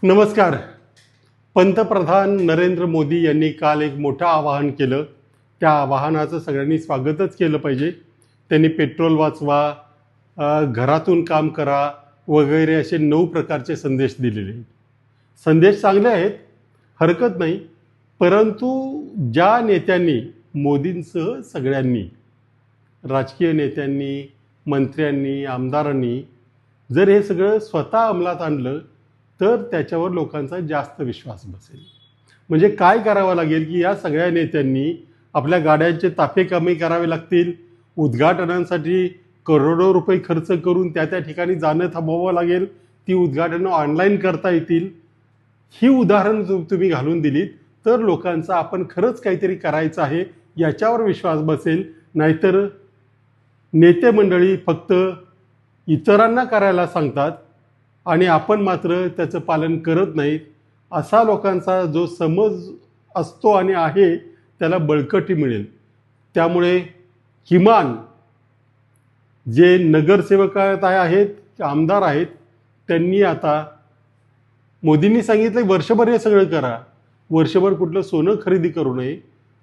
नमस्कार. पंतप्रधान नरेंद्र मोदी यांनी काल एक मोठं आवाहन केलं. त्या आवाहनाचं सगळ्यांनी स्वागतच केलं पाहिजे. त्यांनी पेट्रोल वाचवा, घरातून काम करा वगैरे असे 9 प्रकारचे संदेश दिलेले आहेत. संदेश चांगले आहेत, हरकत नाही. परंतु ज्या नेत्यांनी, मोदींसह सगळ्यांनी, राजकीय नेत्यांनी, मंत्र्यांनी, आमदारांनी जर हे सगळं स्वतः अंमलात आणलं तर त्याच्यावर लोकांचा जास्त विश्वास बसेल. म्हणजे काय करावं लागेल की या सगळ्या नेत्यांनी आपल्या गाड्यांचे ताफे कमी करावे लागतील, उद्घाटनांसाठी करोडो रुपये खर्च करून त्या ठिकाणी जाणं थांबवावं लागेल, ती उद्घाटनं ऑनलाईन करता येतील. ही उदाहरण तुम्ही घालून दिलीत तर लोकांचा आपण खरंच काहीतरी करायचं आहे याच्यावर विश्वास बसेल. नाहीतर नेते मंडळी फक्त इतरांना करायला सांगतात आणि आपण मात्र त्याचं पालन करत नाहीत, असा लोकांचा जो समज असतो आणि आहे त्याला बळकटी मिळेल. त्यामुळे किमान जे नगरसेवक आहेत, आमदार आहेत, त्यांनी आता मोदींनी सांगितलं वर्षभर हे सगळं करा, वर्षभर कुठलं सोनं खरेदी करू नये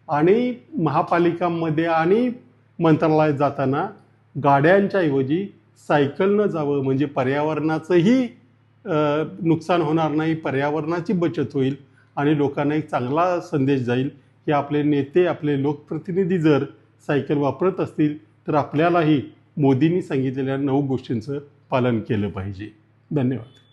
आणि महापालिकांमध्ये आणि मंत्रालयात जाताना गाड्यांच्या ऐवजी सायकलनं जावं. म्हणजे पर्यावरणाचंही नुकसान होणार नाही, पर्यावरणाची बचत होईल आणि लोकांना एक चांगला संदेश जाईल की आपले नेते, आपले लोकप्रतिनिधी जर सायकल वापरत असतील तर आपल्यालाही मोदींनी सांगितलेल्या 9 गोष्टींचं पालन केलं पाहिजे. धन्यवाद.